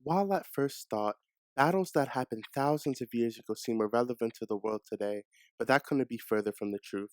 While at first thought, battles that happened thousands of years ago seem irrelevant to the world today, but that couldn't be further from the truth.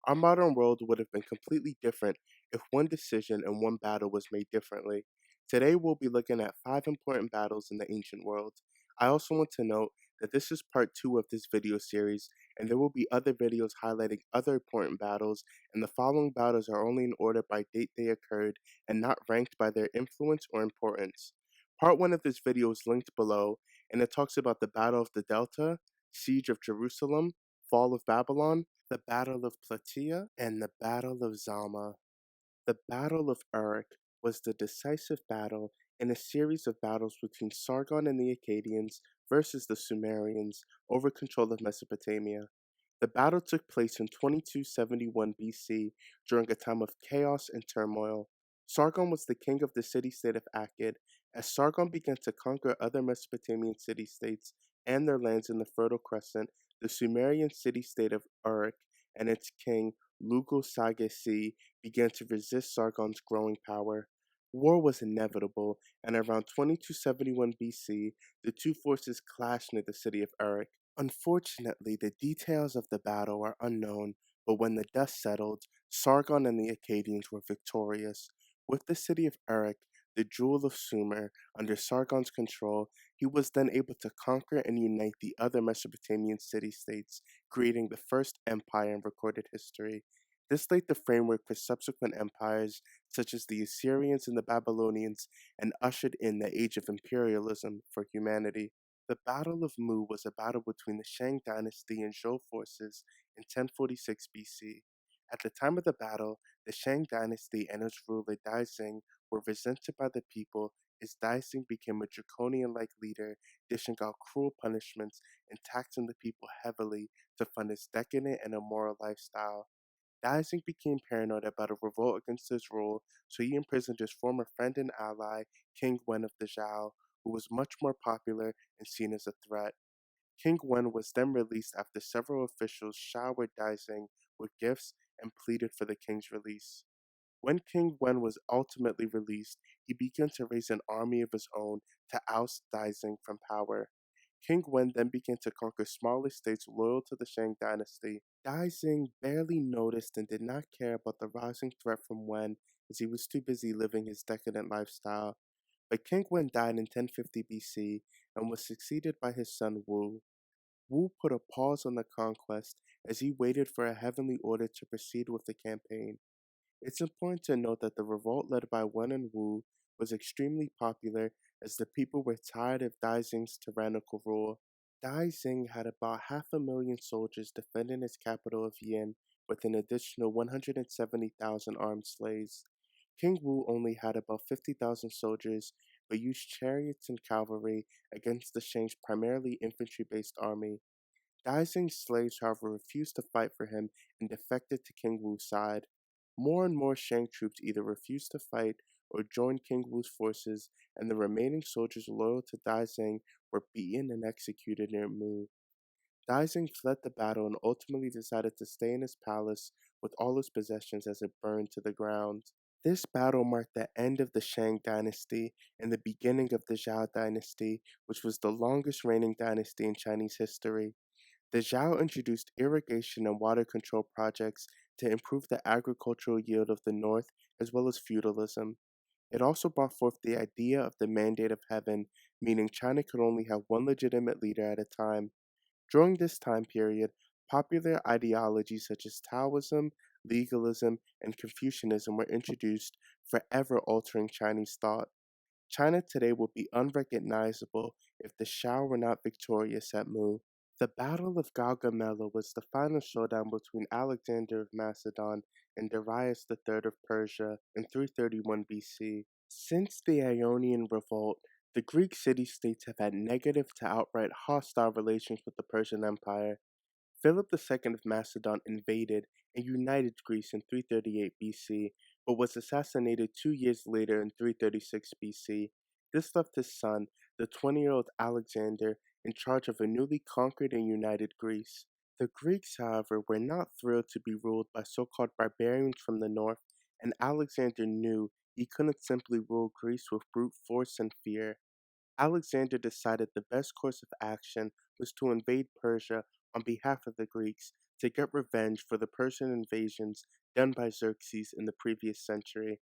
Our modern world would have been completely different if one decision and one battle was made differently. Today, we'll be looking at 5 important battles in the ancient world. I also want to note that this is part 2 of this video series, and there will be other videos highlighting other important battles, and the following battles are only in order by date they occurred and not ranked by their influence or importance. Part 1 of this video is linked below, and it talks about the Battle of the Delta, Siege of Jerusalem, Fall of Babylon, the Battle of Plataea, and the Battle of Zama. The Battle of Uruk was the decisive battle in a series of battles between Sargon and the Akkadians versus the Sumerians over control of Mesopotamia. The battle took place in 2271 BC during a time of chaos and turmoil. Sargon was the king of the city-state of Akkad. As Sargon began to conquer other Mesopotamian city-states and their lands in the Fertile Crescent, the Sumerian city-state of Uruk and its king Lugu-Sagesi began to resist Sargon's growing power. War was inevitable, and around 2271 BC, the two forces clashed near the city of Uruk. Unfortunately, the details of the battle are unknown, but when the dust settled, Sargon and the Akkadians were victorious. With the city of Uruk, the jewel of Sumer, under Sargon's control, he was then able to conquer and unite the other Mesopotamian city-states, creating the first empire in recorded history. This laid the framework for subsequent empires, such as the Assyrians and the Babylonians, and ushered in the age of imperialism for humanity. The Battle of Mu was a battle between the Shang dynasty and Zhou forces in 1046 BC. At the time of the battle, the Shang dynasty and its ruler Daixing were resented by the people as Daixing became a draconian-like leader, dishing out cruel punishments and taxing the people heavily to fund his decadent and immoral lifestyle. Daixing became paranoid about a revolt against his rule, so he imprisoned his former friend and ally, King Wen of the Zhao, who was much more popular and seen as a threat. King Wen was then released after several officials showered Daixing with gifts and pleaded for the king's release. When King Wen was ultimately released, he began to raise an army of his own to oust Daixing from power. King Wen then began to conquer smaller states loyal to the Shang dynasty. Daixing barely noticed and did not care about the rising threat from Wen, as he was too busy living his decadent lifestyle. But King Wen died in 1050 BC and was succeeded by his son Wu. Wu put a pause on the conquest as he waited for a heavenly order to proceed with the campaign. It's important to note that the revolt led by Wen and Wu was extremely popular as the people were tired of Daixing's tyrannical rule. Daixing had about 500,000 soldiers defending his capital of Yin with an additional 170,000 armed slaves. King Wu only had about 50,000 soldiers, but used chariots and cavalry against the Shang's primarily infantry-based army. Daixing's slaves, however, refused to fight for him and defected to King Wu's side. More and more Shang troops either refused to fight or joined King Wu's forces, and the remaining soldiers loyal to Daixing were beaten and executed near Mu. Daixing fled the battle and ultimately decided to stay in his palace with all his possessions as it burned to the ground. This battle marked the end of the Shang dynasty and the beginning of the Zhao dynasty, which was the longest reigning dynasty in Chinese history. The Zhao introduced irrigation and water control projects to improve the agricultural yield of the north as well as feudalism. It also brought forth the idea of the mandate of heaven, meaning China could only have one legitimate leader at a time. During this time period, popular ideologies such as Taoism, legalism, and Confucianism were introduced, forever altering Chinese thought. China today would be unrecognizable if the Shao were not victorious at Mu. The Battle of Gaugamela was the final showdown between Alexander of Macedon and Darius III of Persia in 331 BC. Since the Ionian Revolt, the Greek city-states have had negative to outright hostile relations with the Persian Empire. Philip II of Macedon invaded and united Greece in 338 BC, but was assassinated 2 years later in 336 BC. This left his son, the 20-year-old Alexander, in charge of a newly conquered and united Greece. The Greeks, however, were not thrilled to be ruled by so-called barbarians from the north, and Alexander knew he couldn't simply rule Greece with brute force and fear. Alexander decided the best course of action was to invade Persia on behalf of the Greeks to get revenge for the Persian invasions done by Xerxes in the previous century.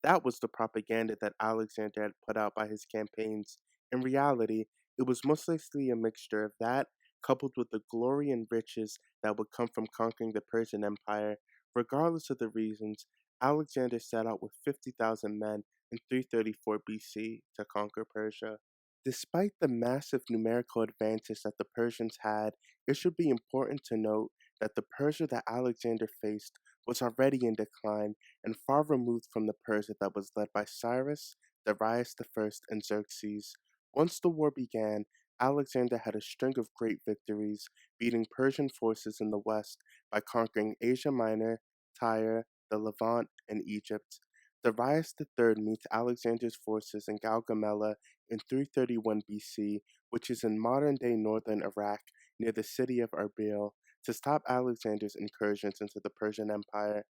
That was the propaganda that Alexander had put out by his campaigns. In reality, it was most likely a mixture of that, coupled with the glory and riches that would come from conquering the Persian Empire. Regardless of the reasons, Alexander set out with 50,000 men in 334 BC to conquer Persia. Despite the massive numerical advantage that the Persians had, it should be important to note that the Persia that Alexander faced was already in decline and far removed from the Persia that was led by Cyrus, Darius I, and Xerxes. Once the war began, Alexander had a string of great victories, beating Persian forces in the west by conquering Asia Minor, Tyre, the Levant, and Egypt. Darius III meets Alexander's forces in Gaugamela in 331 BC, which is in modern day northern Iraq near the city of Erbil, to stop Alexander's incursions into the Persian Empire.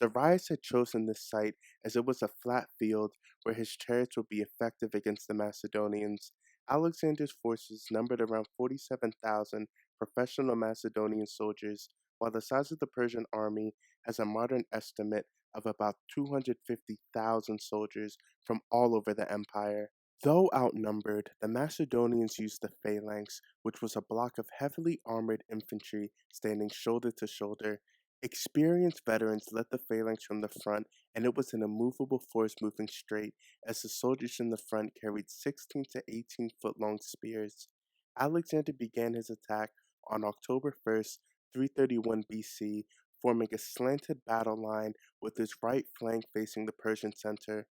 Darius had chosen this site as it was a flat field where his chariots would be effective against the Macedonians. Alexander's forces numbered around 47,000 professional Macedonian soldiers, while the size of the Persian army has a modern estimate of about 250,000 soldiers from all over the empire. Though outnumbered, the Macedonians used the phalanx, which was a block of heavily armored infantry standing shoulder to shoulder. Experienced veterans led the phalanx from the front, and it was an immovable force moving straight, as the soldiers in the front carried 16 to 18-foot long spears. Alexander began his attack on October 1st, 331 BC, forming a slanted battle line with his right flank facing the Persian center.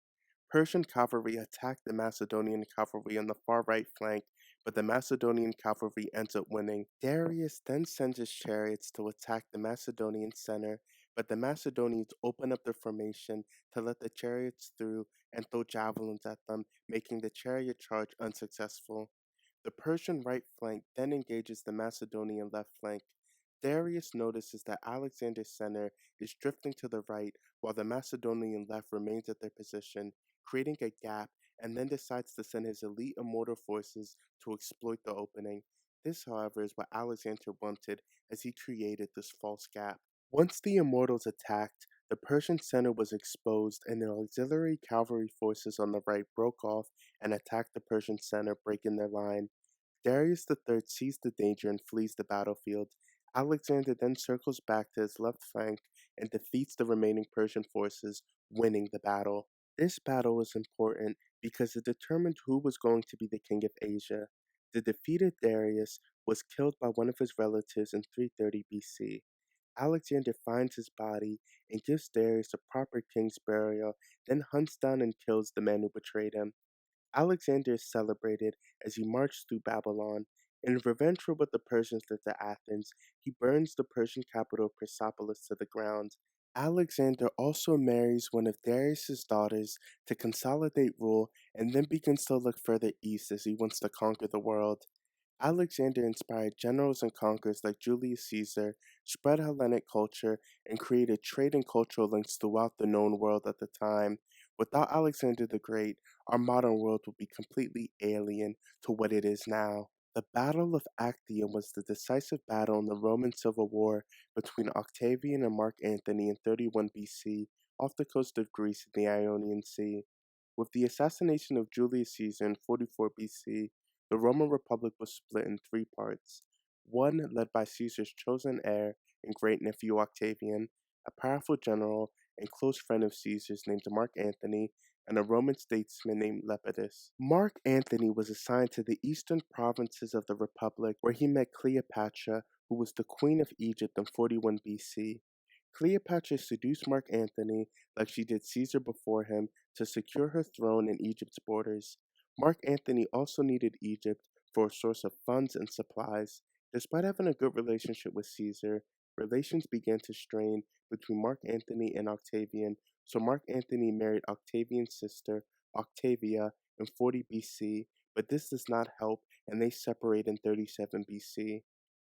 Persian cavalry attacked the Macedonian cavalry on the far right flank, but the Macedonian cavalry ends up winning. Darius then sends his chariots to attack the Macedonian center, but the Macedonians open up their formation to let the chariots through and throw javelins at them, making the chariot charge unsuccessful. The Persian right flank then engages the Macedonian left flank. Darius notices that Alexander's center is drifting to the right while the Macedonian left remains at their position, creating a gap, and then decides to send his elite immortal forces to exploit the opening. This, however, is what Alexander wanted, as he created this false gap. Once the immortals attacked, the Persian center was exposed, and the auxiliary cavalry forces on the right broke off and attacked the Persian center, breaking their line. Darius III sees the danger and flees the battlefield. Alexander then circles back to his left flank and defeats the remaining Persian forces, winning the battle. This battle was important because it determined who was going to be the king of Asia. The defeated Darius was killed by one of his relatives in 330 BC. Alexander finds his body and gives Darius a proper king's burial, then hunts down and kills the man who betrayed him. Alexander is celebrated as he marched through Babylon. In revenge for what the Persians did to Athens, he burns the Persian capital Persepolis to the ground. Alexander also marries one of Darius's daughters to consolidate rule and then begins to look further east as he wants to conquer the world. Alexander inspired generals and conquerors like Julius Caesar, spread Hellenic culture, and created trade and cultural links throughout the known world at the time. Without Alexander the Great, our modern world would be completely alien to what it is now. The Battle of Actium was the decisive battle in the Roman Civil War between Octavian and Mark Antony in 31 BC off the coast of Greece in the Ionian Sea. With the assassination of Julius Caesar in 44 BC, the Roman Republic was split in three parts. One led by Caesar's chosen heir and great nephew Octavian, a powerful general and close friend of Caesar's named Mark Antony, and a Roman statesman named Lepidus. Mark Antony was assigned to the eastern provinces of the Republic, where he met Cleopatra, who was the queen of Egypt in 41 BC. Cleopatra seduced Mark Antony, like she did Caesar before him, to secure her throne in Egypt's borders. Mark Antony also needed Egypt for a source of funds and supplies. Despite having a good relationship with Caesar, relations began to strain between Mark Antony and Octavian, so Mark Antony married Octavian's sister, Octavia, in 40 BC, but this does not help, and they separate in 37 BC.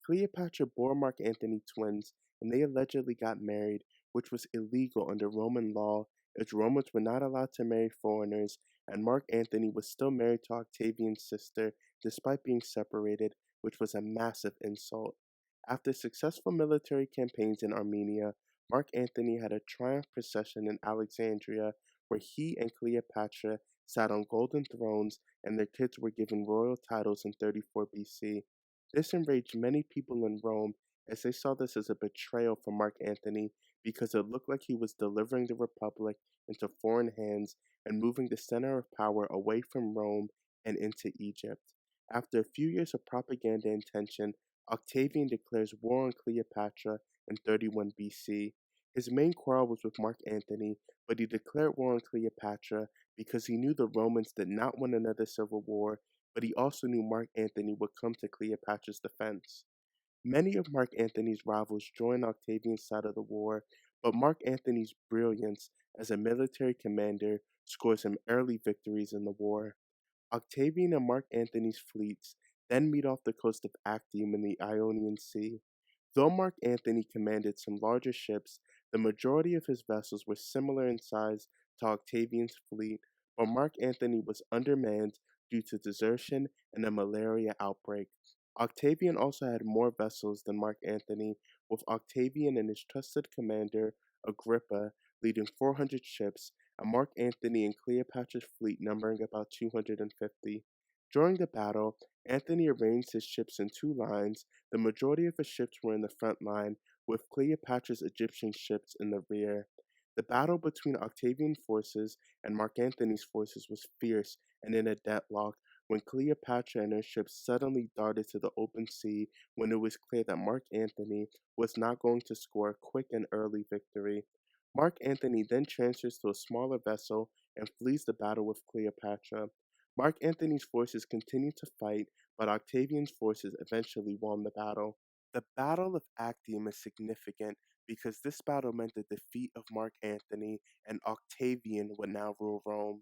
Cleopatra bore Mark Antony twins, and they allegedly got married, which was illegal under Roman law, as Romans were not allowed to marry foreigners, and Mark Antony was still married to Octavian's sister despite being separated, which was a massive insult. After successful military campaigns in Armenia, Mark Antony had a triumph procession in Alexandria where he and Cleopatra sat on golden thrones and their kids were given royal titles in 34 BC. This enraged many people in Rome as they saw this as a betrayal from Mark Antony because it looked like he was delivering the Republic into foreign hands and moving the center of power away from Rome and into Egypt. After a few years of propaganda and tension, Octavian declares war on Cleopatra in 31 BC. His main quarrel was with Mark Antony, but he declared war on Cleopatra because he knew the Romans did not want another civil war, but he also knew Mark Antony would come to Cleopatra's defense. Many of Mark Antony's rivals joined Octavian's side of the war, but Mark Antony's brilliance as a military commander scores him early victories in the war. Octavian and Mark Antony's fleets then meet off the coast of Actium in the Ionian Sea. Though Mark Antony commanded some larger ships, the majority of his vessels were similar in size to Octavian's fleet, but Mark Antony was undermanned due to desertion and a malaria outbreak. Octavian also had more vessels than Mark Antony, with Octavian and his trusted commander, Agrippa, leading 400 ships, and Mark Antony and Cleopatra's fleet numbering about 250. During the battle, Antony arranged his ships in two lines. The majority of his ships were in the front line, with Cleopatra's Egyptian ships in the rear. The battle between Octavian forces and Mark Antony's forces was fierce and in a deadlock when Cleopatra and her ships suddenly darted to the open sea when it was clear that Mark Antony was not going to score a quick and early victory. Mark Antony then transfers to a smaller vessel and flees the battle with Cleopatra. Mark Antony's forces continued to fight, but Octavian's forces eventually won the battle. The Battle of Actium is significant because this battle meant the defeat of Mark Antony and Octavian would now rule Rome.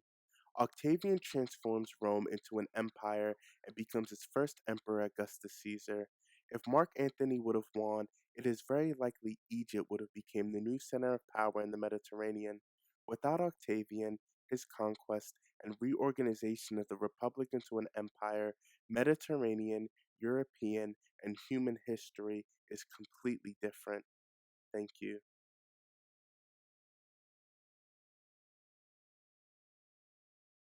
Octavian transforms Rome into an empire and becomes its first emperor, Augustus Caesar. If Mark Antony would have won, it is very likely Egypt would have become the new center of power in the Mediterranean. Without Octavian, his conquest and reorganization of the republic into an empire, Mediterranean, European, and human history is completely different. Thank you.